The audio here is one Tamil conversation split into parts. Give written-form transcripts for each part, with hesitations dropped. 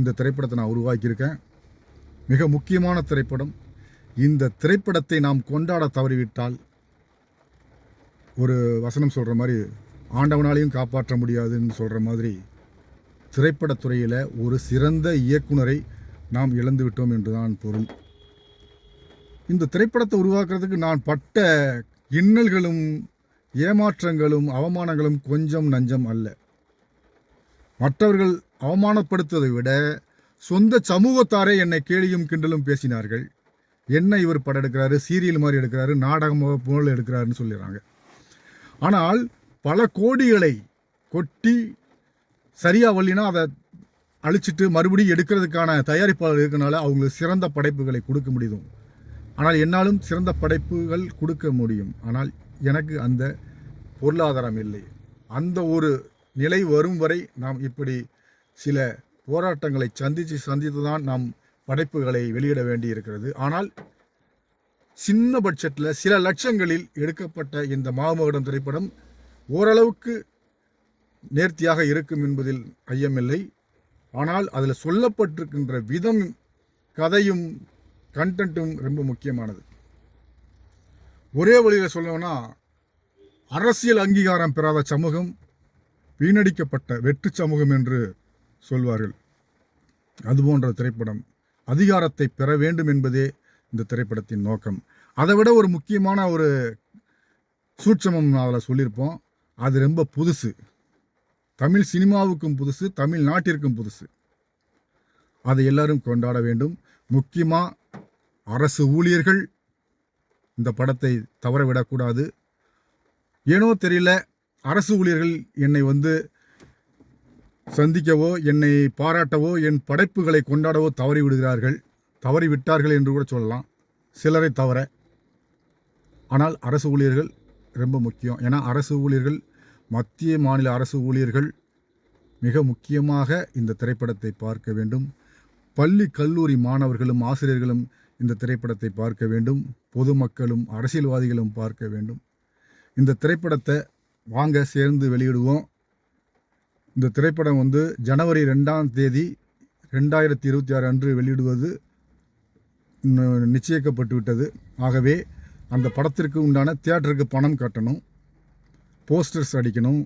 இந்த திரைப்படத்தை நான் உருவாக்கியிருக்கேன். மிக முக்கியமான திரைப்படம். இந்த திரைப்படத்தை நாம் கொண்டாட தவறிவிட்டால் ஒரு வசனம் சொல்கிற மாதிரி ஆண்டவனாலையும் காப்பாற்ற முடியாதுன்னு சொல்கிற மாதிரி திரைப்படத்துறையில் ஒரு சிறந்த இயக்குனரை நாம் இழந்து விட்டோம் என்றுதான் பொருள். இந்த திரைப்படத்தை உருவாக்குறதுக்கு நான் பட்ட இன்னல்களும் ஏமாற்றங்களும் அவமானங்களும் கொஞ்சம் நஞ்சம் அல்ல. மற்றவர்கள் அவமானப்படுத்துவதை விட சொந்த சமூகத்தாரே என்னை கேலியும் கிண்டலும் பேசினார்கள். என்ன இவர் படம் எடுக்கிறாரு, சீரியல் மாதிரி எடுக்கிறாரு, நாடகம் போல் எடுக்கிறாருன்னு சொல்லிடுறாங்க. ஆனால் பல கோடிகளை கொட்டி சரியாக வரலினா அதை அழிச்சிட்டு மறுபடியும் எடுக்கிறதுக்கான தயாரிப்பாளர் இருக்கனால அவங்களுக்கு சிறந்த படைப்புகளை கொடுக்க முடியும். ஆனால் என்னாலும் சிறந்த படைப்புகள் கொடுக்க முடியும். ஆனால் எனக்கு அந்த பொருளாதாரம் இல்லை. அந்த ஒரு நிலை வரும் வரை நாம் இப்படி சில போராட்டங்களை சந்தித்து தான் நாம் படைப்புகளை வெளியிட வேண்டி இருக்கிறது. ஆனால் சின்ன பட்ஜெட்டில் சில லட்சங்களில் எடுக்கப்பட்ட இந்த மாமகுடம் திரைப்படம் ஓரளவுக்கு நேர்த்தியாக இருக்கும் என்பதில் ஐயமில்லை. ஆனால் அதில் சொல்லப்பட்டிருக்கின்ற விதம், கதையும் கண்டென்ட்டும் ரொம்ப முக்கியமானது. ஒரே வழியில் சொல்லணும்னா, அரசியல் அங்கீகாரம் பெறாத சமூகம் வீணடிக்கப்பட்ட வெற்று சமூகம் என்று சொல்வார்கள். அதுபோன்ற திரைப்படம். அதிகாரத்தை பெற வேண்டும் என்பதே இந்த திரைப்படத்தின் நோக்கம். அதை விட ஒரு முக்கியமான ஒரு சூட்சமம் அதில் சொல்லியிருப்போம். அது ரொம்ப புதுசு. தமிழ் சினிமாவுக்கும் புதுசு, தமிழ்நாட்டிற்கும் புதுசு. அதை எல்லாரும் கொண்டாட வேண்டும். முக்கியமாக அரசு ஊழியர்கள் இந்த படத்தை தவற விடக்கூடாது. ஏனோ தெரியல, அரசு ஊழியர்கள் என்னை சந்திக்கவோ என்னை பாராட்டவோ என் படைப்புகளை கொண்டாடவோ தவறிவிட்டார்கள் என்று கூட சொல்லலாம், சிலரை தவிர. ஆனால் அரசு ஊழியர்கள் ரொம்ப முக்கியம். ஏன்னா அரசு ஊழியர்கள், மத்திய மாநில அரசு ஊழியர்கள் மிக முக்கியமாக இந்த திரைப்படத்தை பார்க்க வேண்டும். பள்ளி கல்லூரி மாணவர்களும் ஆசிரியர்களும் இந்த திரைப்படத்தை பார்க்க வேண்டும். பொதுமக்களும் அரசியல்வாதிகளும் பார்க்க வேண்டும். இந்த திரைப்படத்தை வாங்க சேர்ந்து வெளியிடுவோம். இந்த திரைப்படம் ஜனவரி 2ஆம் தேதி 2026 அன்று வெளியிடுவது நிச்சயிக்கப்பட்டு விட்டது. ஆகவே அந்த படத்திற்கு உண்டான தியேட்டருக்கு பணம் கட்டணும், போஸ்டர்ஸ் அடிக்கணும்,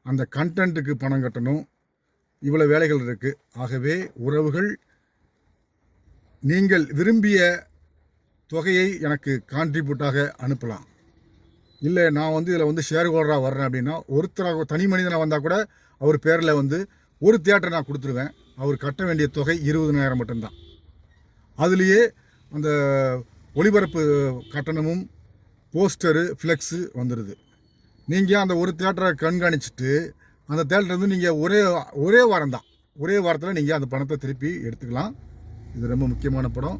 அந்த கண்டென்ட்டுக்கு பணம் கட்டணும். இவ்வளோ வேலைகள் இருக்குது. ஆகவே உறவுகள், நீங்கள் விரும்பிய தொகையை எனக்கு கான்ட்ரிபியூட்டாக அனுப்பலாம். இல்லை நான் இதில் ஷேர் ஹோல்டராக வர்றேன் அப்படின்னா, ஒருத்தராக தனி மனிதனாக வந்தால் கூட அவர் பேரில் ஒரு தியேட்டர் நான் கொடுத்துருவேன். அவர் கட்ட வேண்டிய தொகை 20,000 மட்டும்தான். அதுலேயே அந்த ஒளிபரப்பு கட்டணமும் போஸ்டரு ஃப்ளெக்ஸு வந்துடுது. நீங்கள் அந்த ஒரு தியேட்டரை கண்காணிச்சுட்டு அந்த தியேட்டர் நீங்கள் ஒரே வாரத்தில் நீங்கள் அந்த பணத்தை திருப்பி எடுத்துக்கலாம். இது ரொம்ப முக்கியமான படம்,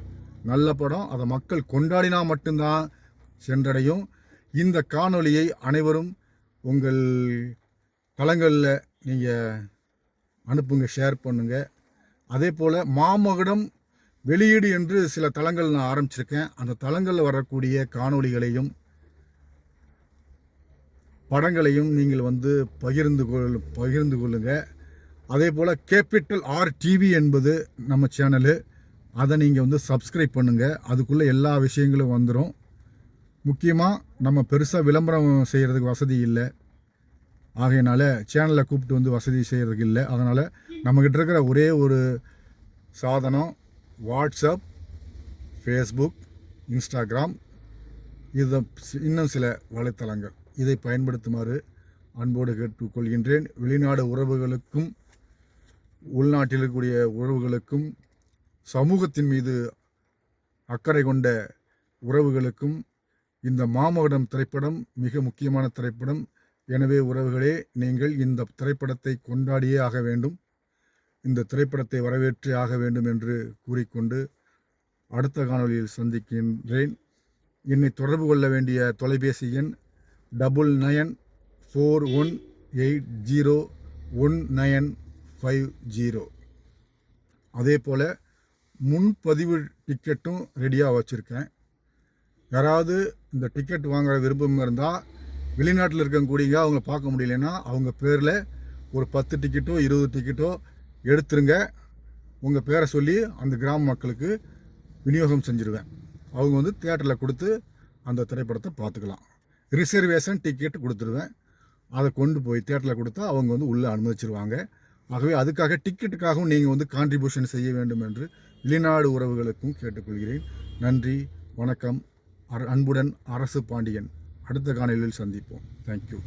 நல்ல படம். அதை மக்கள் கொண்டாடினா மட்டும்தான் சென்றடையும். இந்த காணொளியை அனைவரும் உங்கள் தளங்களில் நீங்கள் அனுப்புங்க, ஷேர் பண்ணுங்கள். அதே போல் மாமகுடம் வெளியீடு என்று சில தளங்கள் நான் ஆரம்பிச்சிருக்கேன். அந்த தளங்களில் வரக்கூடிய காணொளிகளையும் படங்களையும் நீங்கள் பகிர்ந்து கொள்ளுங்கள். அதே போல் கேபிட்டல் ஆர் டிவி என்பது நம்ம சேனலு. அதை நீங்கள் சப்ஸ்கிரைப் பண்ணுங்கள். அதுக்குள்ளே எல்லா விஷயங்களும் வந்துடும். முக்கியமாக நம்ம பெருசாக விளம்பரம் செய்கிறதுக்கு வசதி இல்லை. ஆகையினால சேனலில் கூப்பிட்டு வசதி செய்கிறதுக்கு இல்லை. அதனால் நம்மக்கிட்ட இருக்கிற ஒரே ஒரு சாதனம் வாட்ஸ்அப், ஃபேஸ்புக், இன்ஸ்டாகிராம், இது இன்னும் சில வலைத்தளங்கள். இதை பயன்படுத்துமாறு அன்போடு கேட்டுக்கொள்கின்றேன். வெளிநாடு உறவுகளுக்கும் உள்நாட்டில் இருக்கக்கூடிய உறவுகளுக்கும் சமூகத்தின் மீது அக்கறை கொண்ட உறவுகளுக்கும் இந்த மாமகுடம் திரைப்படம் மிக முக்கியமான திரைப்படம். எனவே உறவுகளே, நீங்கள் இந்த திரைப்படத்தை கொண்டாடியே ஆக வேண்டும். இந்த திரைப்படத்தை வரவேற்றே ஆக வேண்டும் என்று கூறிக்கொண்டு அடுத்த காணொளியில் சந்திக்கின்றேன். என்னை தொடர்பு கொள்ள வேண்டிய தொலைபேசி எண் 9941801950. அதே போல் முன்பதிவு டிக்கெட்டும் ரெடியாக வச்சுருக்கேன். யாராவது இந்த டிக்கெட் வாங்குகிற விருப்பம் இருந்தால், வெளிநாட்டில் இருக்கக்கூடியங்க அவங்கள பார்க்க முடியலன்னா அவங்க பேரில் ஒரு 10 டிக்கெட்டோ 20 டிக்கெட்டோ எடுத்துருங்க. உங்கள் பேரை சொல்லி அந்த கிராம மக்களுக்கு விநியோகம் செஞ்சுருவேன். அவங்க வந்து தியேட்டரில் கொடுத்து அந்த திரைப்படத்தை பார்த்துக்கலாம். ரிசர்வேஷன் டிக்கெட் கொடுத்துருவேன். அதை கொண்டு போய் தியேட்டரில் கொடுத்தா அவங்க வந்து உள்ளே அனுமதிச்சிருவாங்க. ஆகவே அதுக்காக டிக்கெட்டுக்காகவும் நீங்கள் வந்து கான்ட்ரிபியூஷன் செய்ய வேண்டும் என்று வெளிநாடு உறவுகளுக்கும் கேட்டுக்கொள்கிறேன். நன்றி, வணக்கம். அன்புடன் அரசு பாண்டியன். அடுத்த காணொளியில் சந்திப்போம். தேங்க்யூ.